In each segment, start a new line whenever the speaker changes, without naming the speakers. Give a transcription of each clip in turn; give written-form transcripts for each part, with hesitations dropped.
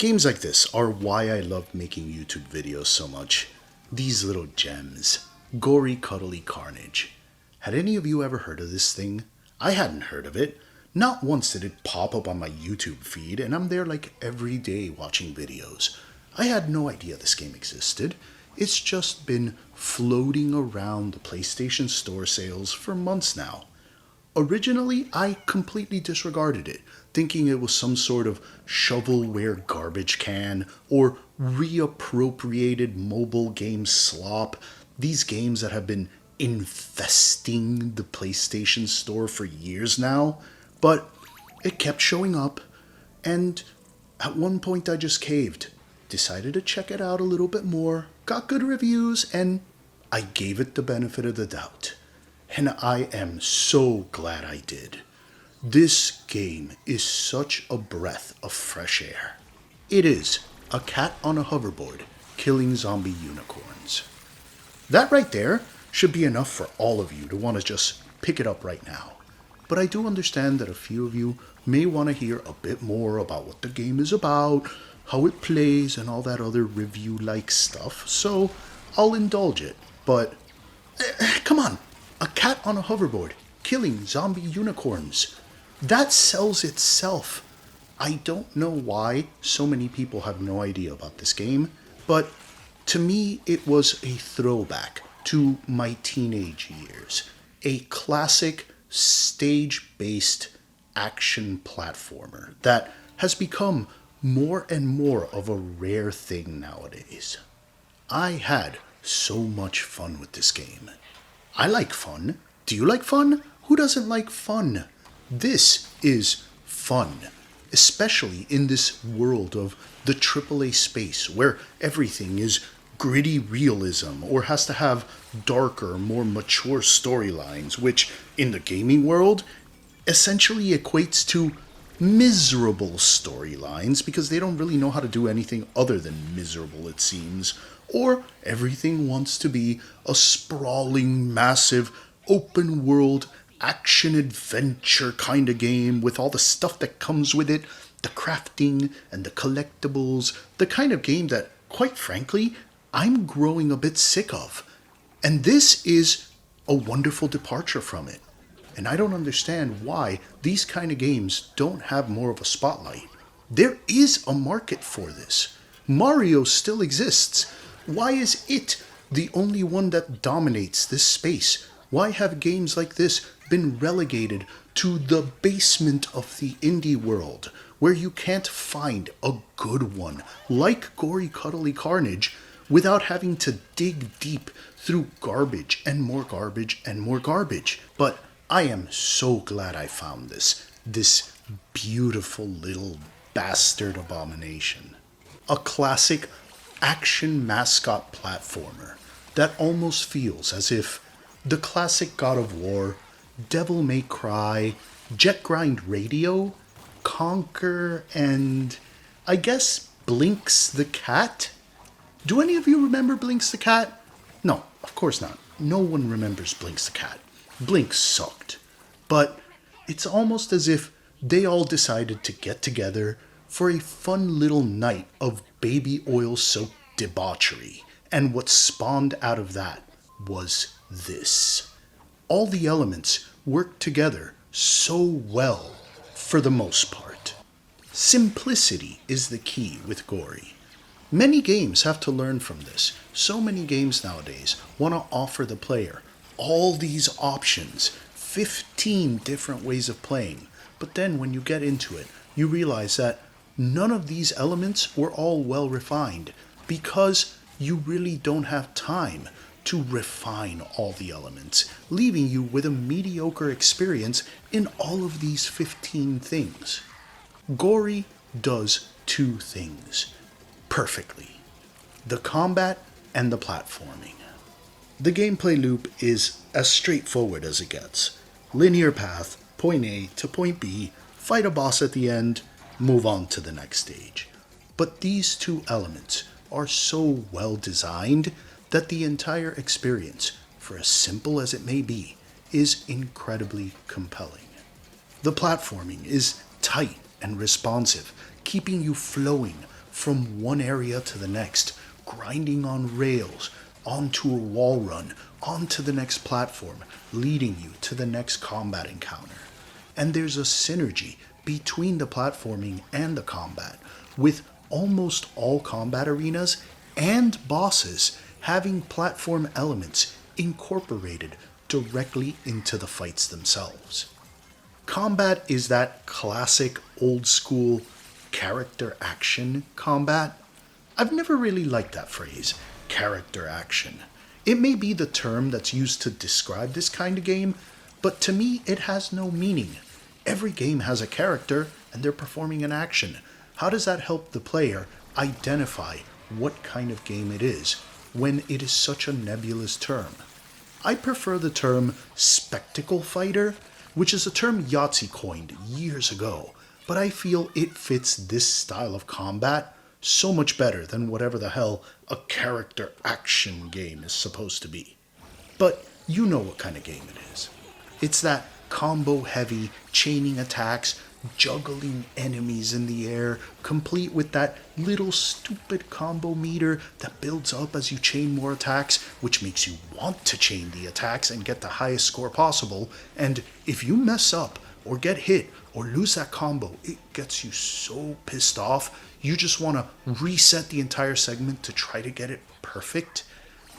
Games like this are why I love making YouTube videos so much. These little gems. Gori Cuddly Carnage. Had any of you ever heard of this thing? I hadn't heard of it. Not once did it pop up on my YouTube feed, and I'm there like every day watching videos. I had no idea this game existed. It's just been floating around the PlayStation Store sales for months now. Originally, I completely disregarded it, thinking it was some sort of shovelware garbage can or reappropriated mobile game slop. These games that have been infesting the PlayStation Store for years now. But it kept showing up, and at one point I just caved. Decided to check it out a little bit more, got good reviews, and I gave it the benefit of the doubt. And I am so glad I did. This game is such a breath of fresh air. It is a cat on a hoverboard killing zombie unicorns. That right there should be enough for all of you to want to just pick it up right now. But I do understand that a few of you may want to hear a bit more about what the game is about, how it plays, and all that other review-like stuff, so I'll indulge it. But, come on, a cat on a hoverboard killing zombie unicorns. That sells itself. I don't know why so many people have no idea about this game, but to me it was a throwback to my teenage years. A classic stage-based action platformer that has become more and more of a rare thing nowadays. I had so much fun with this game. I like fun. Do you like fun? Who doesn't like fun? This is fun, especially in this world of the AAA space where everything is gritty realism or has to have darker, more mature storylines, which in the gaming world essentially equates to miserable storylines because they don't really know how to do anything other than miserable, it seems. Or everything wants to be a sprawling, massive, open world, action-adventure kind of game with all the stuff that comes with it, the crafting and the collectibles, the kind of game that, quite frankly, I'm growing a bit sick of. And this is a wonderful departure from it. And I don't understand why these kind of games don't have more of a spotlight. There is a market for this. Mario still exists. Why is it the only one that dominates this space? Why have games like this been relegated to the basement of the indie world, where you can't find a good one like Gori Cuddly Carnage without having to dig deep through garbage and more garbage and more garbage? But I am so glad I found this beautiful little bastard abomination. A classic action mascot platformer that almost feels as if the classic God of War, Devil May Cry, Jet Grind Radio, Conquer, and I guess Blinks the Cat? Do any of you remember Blinks the Cat? No, of course not. No one remembers Blinks the Cat. Blinks sucked. But it's almost as if they all decided to get together for a fun little night of baby oil soaked debauchery. And what spawned out of that was this. All the elements work together so well for the most part. Simplicity is the key with Gori. Many games have to learn from this. So many games nowadays want to offer the player all these options, 15 different ways of playing. But then when you get into it, you realize that none of these elements were all well refined because you really don't have time to refine all the elements, leaving you with a mediocre experience in all of these 15 things. Gori does two things perfectly: the combat and the platforming. The gameplay loop is as straightforward as it gets. Linear path, point A to point B, fight a boss at the end, move on to the next stage. But these two elements are so well designed that the entire experience, for as simple as it may be, is incredibly compelling. The platforming is tight and responsive, keeping you flowing from one area to the next, grinding on rails, onto a wall run, onto the next platform, leading you to the next combat encounter. And there's a synergy between the platforming and the combat, with almost all combat arenas and bosses having platform elements incorporated directly into the fights themselves. Combat is that classic old school character action combat. I've never really liked that phrase, character action. It may be the term that's used to describe this kind of game, but to me it has no meaning. Every game has a character and they're performing an action. How does that help the player identify what kind of game it is when it is such a nebulous term? I prefer the term spectacle fighter, which is a term Yahtzee coined years ago, but I feel it fits this style of combat so much better than whatever the hell a character action game is supposed to be. But you know what kind of game it is. It's that combo heavy, chaining attacks, juggling enemies in the air, complete with that little stupid combo meter that builds up as you chain more attacks, which makes you want to chain the attacks and get the highest score possible. And if you mess up or get hit or lose that combo, it gets you so pissed off, you just want to reset the entire segment to try to get it perfect.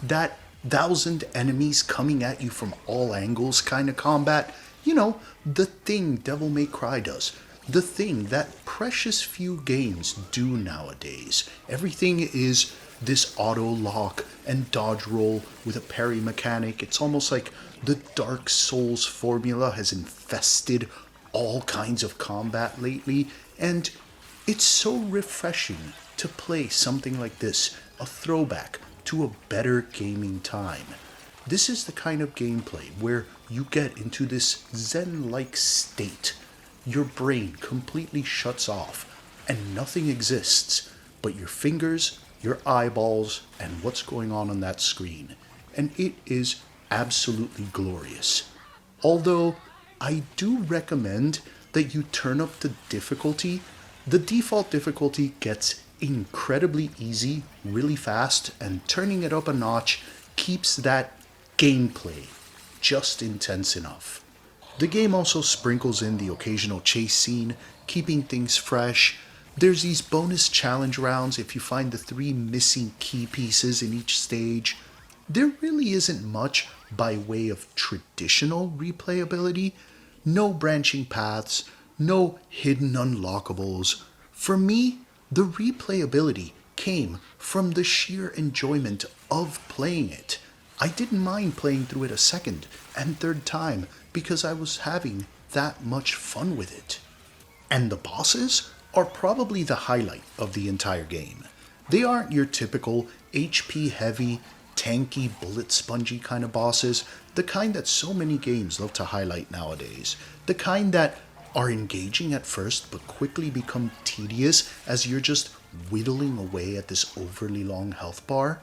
That 1,000 enemies coming at you from all angles kind of combat, you know, the thing Devil May Cry does, the thing that precious few games do nowadays. Everything is this auto lock and dodge roll with a parry mechanic. It's almost like the Dark Souls formula has infested all kinds of combat lately, and it's so refreshing to play something like this, a throwback to a better gaming time. This is the kind of gameplay where you get into this zen-like state. Your brain completely shuts off and nothing exists but your fingers, your eyeballs, and what's going on that screen. And it is absolutely glorious. Although I do recommend that you turn up the difficulty. The default difficulty gets incredibly easy really fast, and turning it up a notch keeps that gameplay just intense enough. The game also sprinkles in the occasional chase scene, keeping things fresh. There's these bonus challenge rounds if you find the 3 missing key pieces in each stage. There really isn't much by way of traditional replayability. No branching paths, no hidden unlockables. For me, the replayability came from the sheer enjoyment of playing it. I didn't mind playing through it a second and third time because I was having that much fun with it. And the bosses are probably the highlight of the entire game. They aren't your typical HP heavy, tanky, bullet spongy kind of bosses, the kind that so many games love to highlight nowadays, the kind that are engaging at first but quickly become tedious as you're just whittling away at this overly long health bar.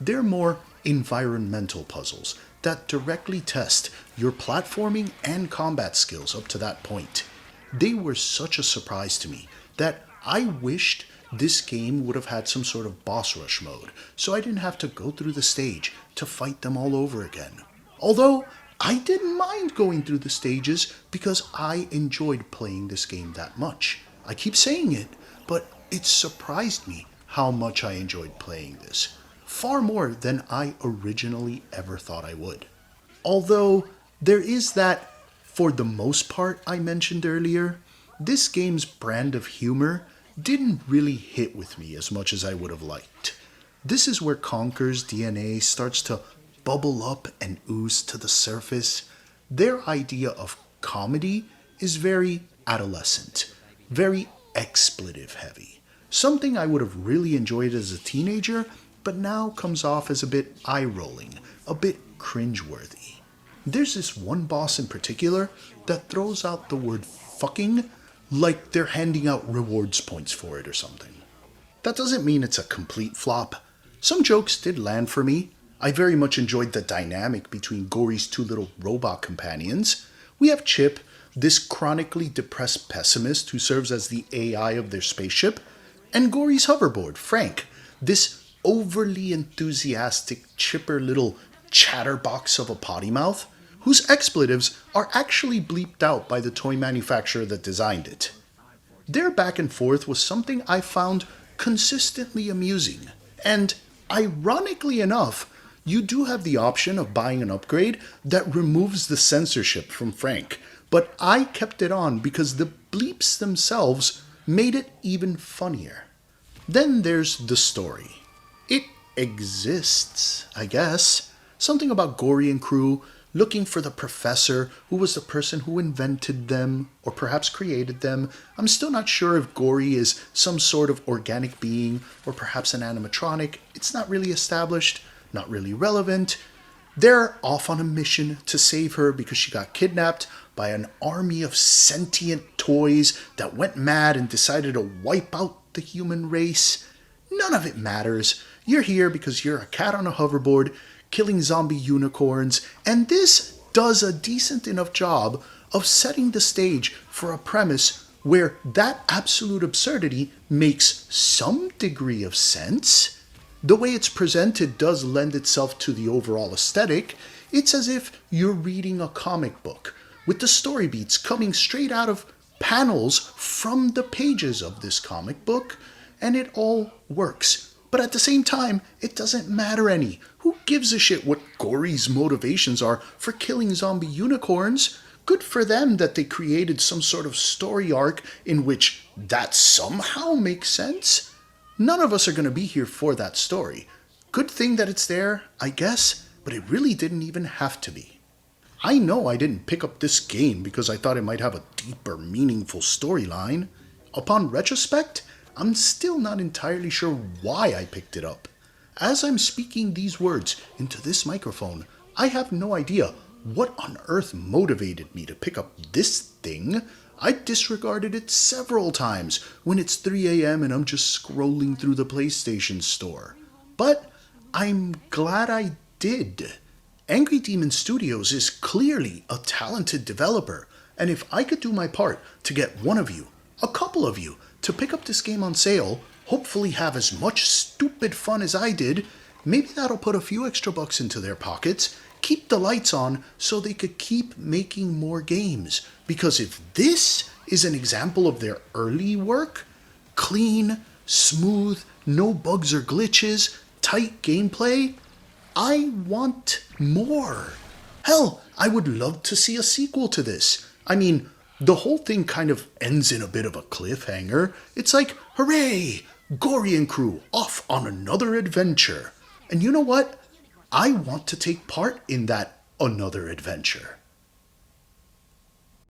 They're more environmental puzzles that directly test your platforming and combat skills up to that point. They were such a surprise to me that I wished this game would have had some sort of boss rush mode, so I didn't have to go through the stage to fight them all over again. Although, I didn't mind going through the stages because I enjoyed playing this game that much. I keep saying it, but it surprised me how much I enjoyed playing this. Far more than I originally ever thought I would. Although, there is that, for the most part I mentioned earlier, this game's brand of humor didn't really hit with me as much as I would have liked. This is where Conker's DNA starts to bubble up and ooze to the surface. Their idea of comedy is very adolescent, very expletive heavy. Something I would have really enjoyed as a teenager, but now comes off as a bit eye-rolling, a bit cringeworthy. There's this one boss in particular that throws out the word fucking like they're handing out rewards points for it or something. That doesn't mean it's a complete flop. Some jokes did land for me. I very much enjoyed the dynamic between Gori's 2 little robot companions. We have Chip, this chronically depressed pessimist who serves as the AI of their spaceship, And Gori's hoverboard, Frank, this overly enthusiastic, chipper little chatterbox of a potty mouth, whose expletives are actually bleeped out by the toy manufacturer that designed it. Their back and forth was something I found consistently amusing. And ironically enough, you do have the option of buying an upgrade that removes the censorship from Frank, but I kept it on because the bleeps themselves made it even funnier. Then there's the story. It exists, I guess. Something about Gori and crew looking for the professor who was the person who invented them, or perhaps created them. I'm still not sure if Gori is some sort of organic being, or perhaps an animatronic. It's not really established, not really relevant. They're off on a mission to save her because she got kidnapped by an army of sentient toys that went mad and decided to wipe out the human race. None of it matters. You're here because you're a cat on a hoverboard killing zombie unicorns, and this does a decent enough job of setting the stage for a premise where that absolute absurdity makes some degree of sense. The way it's presented does lend itself to the overall aesthetic. It's as if you're reading a comic book, with the story beats coming straight out of panels from the pages of this comic book, and it all works. But at the same time, it doesn't matter any. Who gives a shit what Gori's motivations are for killing zombie unicorns? Good for them that they created some sort of story arc in which that somehow makes sense. None of us are going to be here for that story. Good thing that it's there, I guess, but it really didn't even have to be. I know I didn't pick up this game because I thought it might have a deeper, meaningful storyline. Upon retrospect, I'm still not entirely sure why I picked it up. As I'm speaking these words into this microphone, I have no idea what on earth motivated me to pick up this thing. I disregarded it several times when it's 3 a.m. and I'm just scrolling through the PlayStation store. But I'm glad I did. Angry Demon Studios is clearly a talented developer, and if I could do my part to get one of you, a couple of you, to pick up this game on sale, hopefully have as much stupid fun as I did, maybe that'll put a few extra bucks into their pockets, keep the lights on so they could keep making more games. Because if this is an example of their early work, clean, smooth, no bugs or glitches, tight gameplay, I want more. Hell, I would love to see a sequel to this. I mean, the whole thing kind of ends in a bit of a cliffhanger. It's like, hooray! Gori and crew off on another adventure. And you know what? I want to take part in that another adventure.